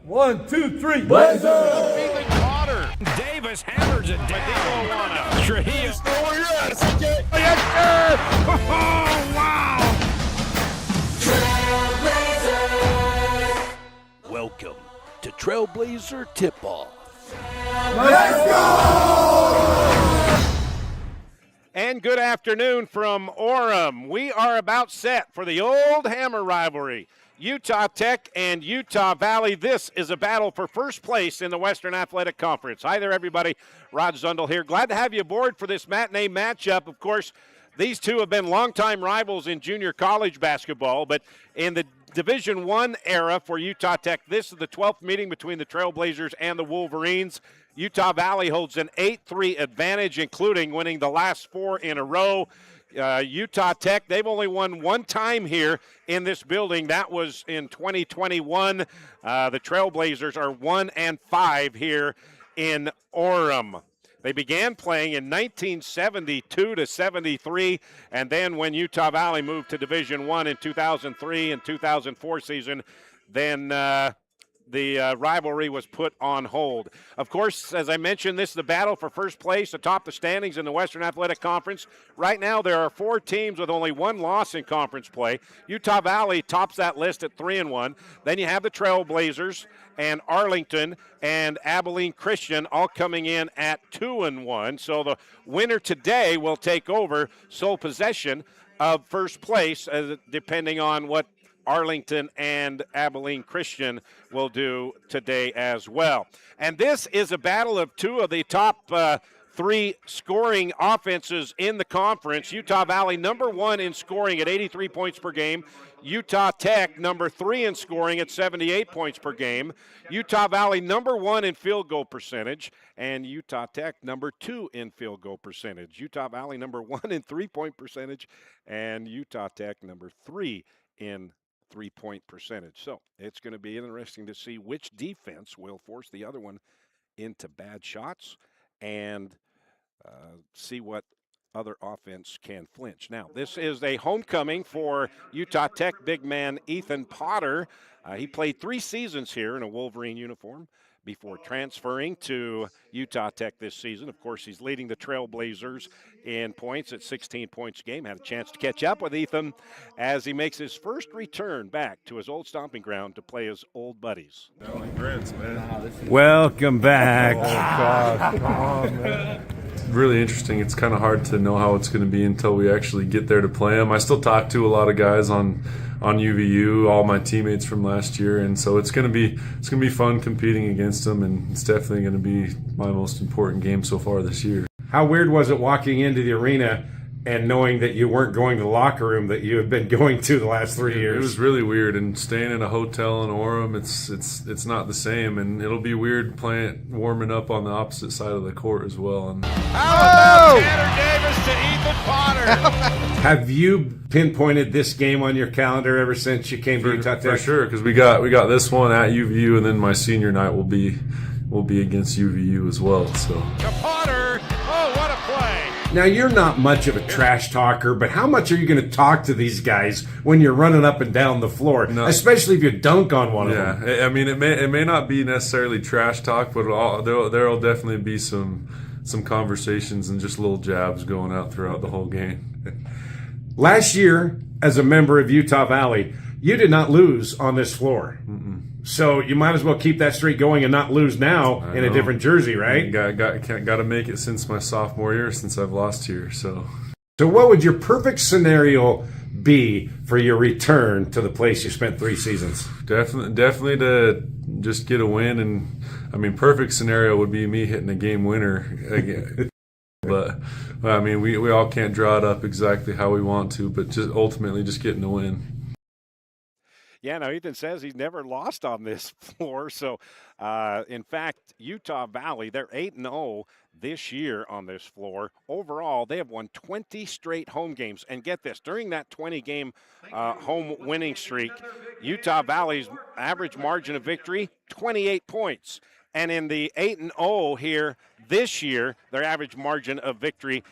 1, 2, 3. Blazer! Feeling Potter. Davis hammers it. Medico Trujillo. Stay where you're at, CJ. Yes, sir! Oh, wow! Trailblazer. Welcome to Trailblazer Tip-Off. Let's go! And good afternoon from Orem. We are about set for the old Hammer rivalry. Utah Tech and Utah Valley. This is a battle for first place in the Western Athletic Conference. Hi there, everybody. Rod Zundel here. Glad to have you aboard for this matinee matchup. Of course, these two have been longtime rivals in junior college basketball, but in the Division I era for Utah Tech, this is the 12th meeting between the Trailblazers and the Wolverines. Utah Valley holds an 8-3 advantage, including winning the last 4 in a row. Utah Tech, they've only won one time here in this building. That was in 2021. The Trailblazers are 1-5 here in Orem. They began playing in 1972-73, and then when Utah Valley moved to Division I in 2003 and 2004 season, then the rivalry was put on hold. Of course, as I mentioned, this is the battle for first place atop the standings in the Western Athletic Conference. Right now, there are 4 teams with only 1 loss in conference play. Utah Valley tops that list at 3-1. Then you have the Trailblazers and Arlington and Abilene Christian all coming in at 2-1. So the winner today will take over sole possession of first place, depending on what Arlington and Abilene Christian will do today as well. And this is a battle of 2 of the top 3 scoring offenses in the conference. Utah Valley number 1 in scoring at 83 points per game. Utah Tech number 3 in scoring at 78 points per game. Utah Valley number 1 in field goal percentage, and Utah Tech number 2 in field goal percentage. Utah Valley number 1 in three-point percentage, and Utah Tech number 3 in three-point percentage. So it's going to be interesting to see which defense will force the other one into bad shots and see what other offense can flinch. Now, this is a homecoming for Utah Tech big man Ethan Potter. He played 3 seasons here in a Wolverine uniform before transferring to Utah Tech this season. Of course, he's leading the Trailblazers in points at 16 points a game. Had a chance to catch up with Ethan as he makes his first return back to his old stomping ground to play his old buddies. Welcome back. Oh, God, come on, man. Really interesting. It's kind of hard to know how it's going to be until we actually get there to play them. I still talk to a lot of guys on UVU, all my teammates from last year, and so it's going to be fun competing against them, and it's definitely going to be my most important game so far this year. How weird was it walking into the arena and knowing that you weren't going to the locker room that you had been going to the last 3 years? It was really weird, and staying in a hotel in Orem, it's not the same, and it'll be weird warming up on the opposite side of the court as well. And How about Tanner Davis to Ethan Potter? Have you pinpointed this game on your calendar ever since you came to Utah Tech? For sure, because we got this one at UVU, and then my senior night will be against UVU as well. So To Potter. Oh, what a play. Now, you're not much of a trash talker, but how much are you going to talk to these guys when you're running up and down the floor, especially if you dunk on one of them? Yeah, I mean, it may not be necessarily trash talk, but there'll definitely be some conversations and just little jabs going out throughout the whole game. Last year, as a member of Utah Valley, you did not lose on this floor. So you might as well keep that streak going and not lose now in a different jersey, right? Got to make it since my sophomore year since I've lost here. So what would your perfect scenario be for your return to the place you spent 3 seasons? Definitely to just get a win, and I mean, perfect scenario would be me hitting a game winner again. But I mean, we all can't draw it up exactly how we want to, but just ultimately just getting a win. Yeah, now Ethan says he's never lost on this floor. So, in fact, Utah Valley, they're 8-0 this year on this floor. Overall, they have won 20 straight home games. And get this, during that 20-game home winning streak, Utah Valley's average margin of victory, 28 points. And in the 8-0 here this year, their average margin of victory,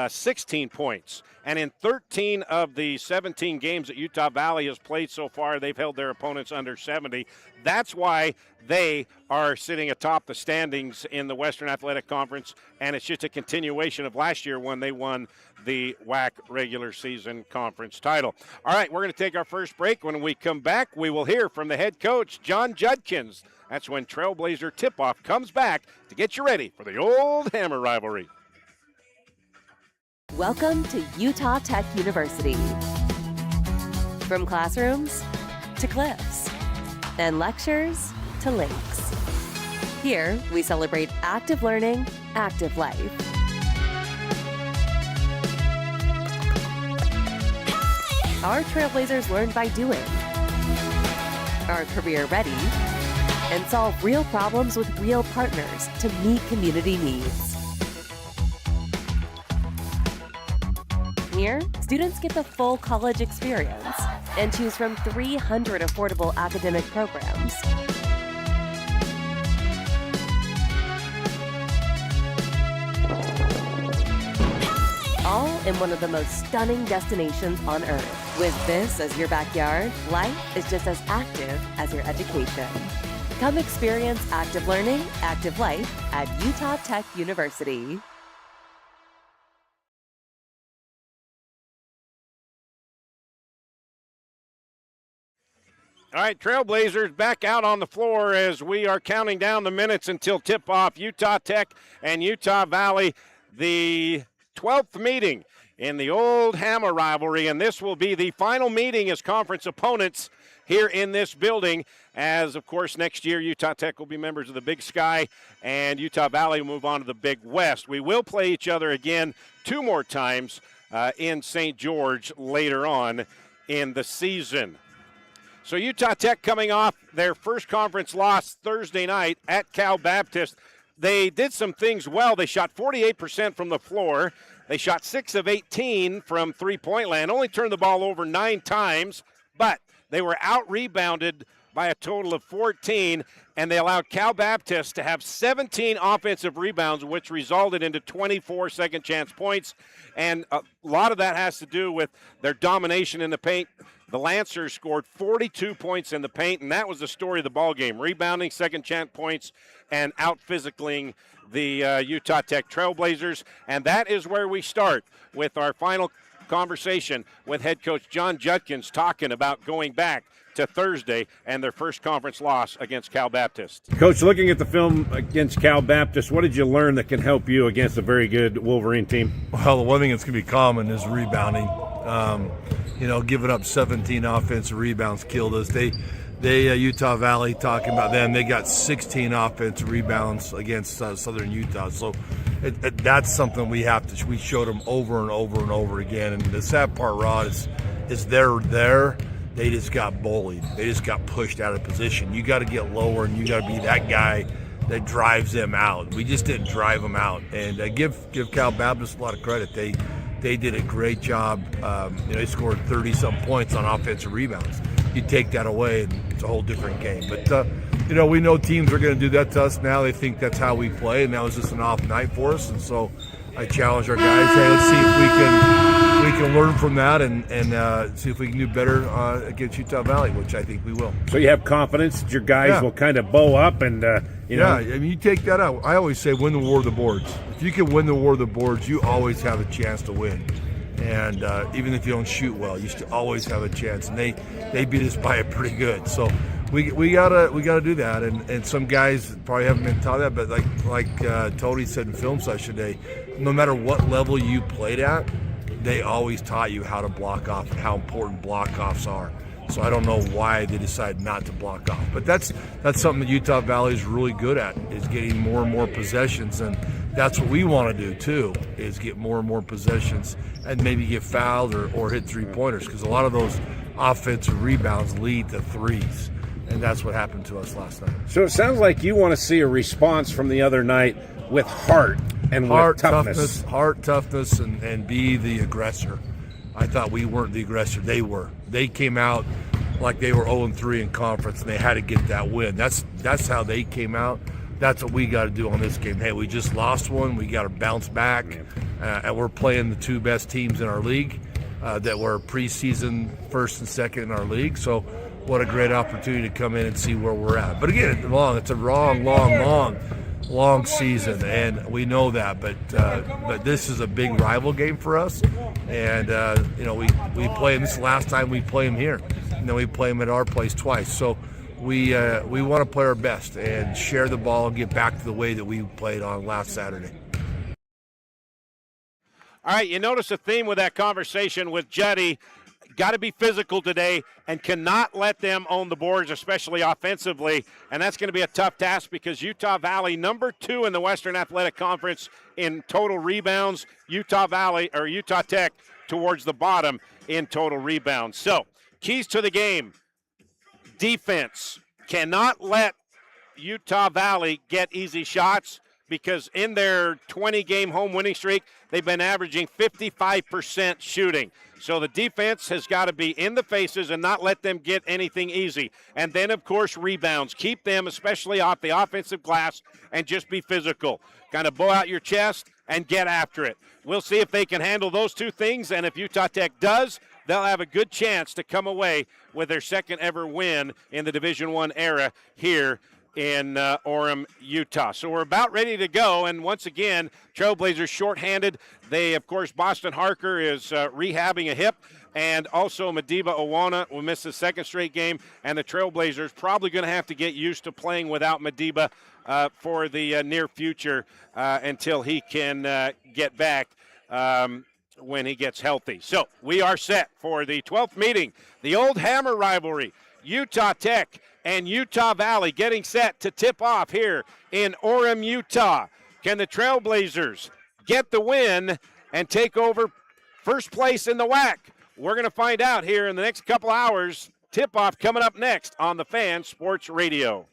16 points. And in 13 of the 17 games that Utah Valley has played so far, they've held their opponents under 70. That's why they are sitting atop the standings in the Western Athletic Conference, and it's just a continuation of last year when they won the WAC regular season conference title. All right, we're going to take our first break. When we come back, we will hear from the head coach, John Judkins. That's when Trailblazer Tip-Off comes back to get you ready for the old Hammer rivalry. Welcome to Utah Tech University. From classrooms to cliffs and lectures to lakes. Here, we celebrate active learning, active life. Our Trailblazers learn by doing, are career ready, and solve real problems with real partners to meet community needs. Here, students get the full college experience and choose from 300 affordable academic programs. All in one of the most stunning destinations on Earth. With this as your backyard, life is just as active as your education. Come experience active learning, active life at Utah Tech University. All right, Trailblazers back out on the floor as we are counting down the minutes until tip-off. Utah Tech and Utah Valley, the 12th meeting in the old Hammer rivalry, and this will be the final meeting as conference opponents here in this building, as, of course, next year Utah Tech will be members of the Big Sky, and Utah Valley will move on to the Big West. We will play each other again 2 more times in St. George later on in the season. So Utah Tech coming off their first conference loss Thursday night at Cal Baptist. They did some things well. They shot 48% from the floor. They shot 6 of 18 from three-point land, only turned the ball over 9 times, but they were out-rebounded by a total of 14, and they allowed Cal Baptist to have 17 offensive rebounds, which resulted into 24 second-chance points, and a lot of that has to do with their domination in the paint. The Lancers scored 42 points in the paint, and that was the story of the ball game. Rebounding, second-chance points, and out-physicaling the Utah Tech Trailblazers. And that is where we start with our final conversation with head coach John Judkins talking about going back to Thursday and their first conference loss against Cal Baptist. Coach, looking at the film against Cal Baptist, what did you learn that can help you against a very good Wolverine team? Well, the one thing that's going to be common is rebounding. Giving up 17 offensive rebounds killed us. They Utah Valley, talking about them, they got 16 offensive rebounds against Southern Utah. So that's something we showed them over and over and over again. And the sad part, Rod, is they're there. They just got bullied. They just got pushed out of position. You got to get lower, and you got to be that guy that drives them out. We just didn't drive them out. And give Cal Baptist a lot of credit. They did a great job. They scored 30-some points on offensive rebounds. You take that away, and it's a whole different game. But, we know teams are going to do that to us now. They think that's how we play, and that was just an off night for us. And so I challenge our guys, hey, let's see if we can learn from that and see if we can do better against Utah Valley, which I think we will. So you have confidence that your guys will kind of bow up and, you take that out. I always say win the war of the boards. If you can win the war of the boards, you always have a chance to win. And even if you don't shoot well, you still always have a chance. And they beat us by it pretty good. So we gotta do that. And some guys probably haven't been taught that, but like Tony said in film session today, no matter what level you played at, they always taught you how to block off and how important block offs are. So I don't know why they decided not to block off. But that's something that Utah Valley is really good at, is getting more and more possessions. And that's what we want to do too, is get more and more possessions and maybe get fouled or hit three-pointers, because a lot of those offensive rebounds lead to threes. And that's what happened to us last night. So it sounds like you want to see a response from the other night with heart and with toughness. Heart, toughness, and be the aggressor. I thought we weren't the aggressor. They were. They came out like they were 0-3 in conference, and they had to get that win. That's how they came out. that's what we got to do on this game. Hey, we just lost one. We got to bounce back, and we're playing the two best teams in our league that were preseason first and second in our league. So what a great opportunity to come in and see where we're at. But again, it's a long season, and we know that. But this is a big rival game for us, and we play them. This is the last time we play them here, and then we play them at our place twice. So we want to play our best and share the ball and get back to the way that we played on last Saturday. All right, you notice a theme with that conversation with Juddy. Got to be physical today and cannot let them own the boards, especially offensively. And that's going to be a tough task because Utah Valley, number 2 in the Western Athletic Conference in total rebounds. Utah Tech towards the bottom in total rebounds. So, keys to the game. Defense. Cannot let Utah Valley get easy shots because in their 20-game home winning streak, they've been averaging 55% shooting. So the defense has got to be in the faces and not let them get anything easy. And then, of course, rebounds. Keep them, especially off the offensive glass, and just be physical. Kind of bow out your chest and get after it. We'll see if they can handle those two things, and if Utah Tech does, they'll have a good chance to come away with their second ever win in the Division I era here in Orem, Utah. So we're about ready to go, and once again, Trailblazers shorthanded. They, of course, Boston Harker is rehabbing a hip, and also Madiba Owana will miss the second straight game, and the Trailblazers probably going to have to get used to playing without Madiba for the near future until he can get back when he gets healthy. So we are set for the 12th meeting, the Old Hammer rivalry. Utah Tech and Utah Valley getting set to tip off here in Orem, Utah. Can the Trailblazers get the win and take over first place in the WAC? We're going to find out here in the next couple hours. Tip-off coming up next on the Fan Sports Radio.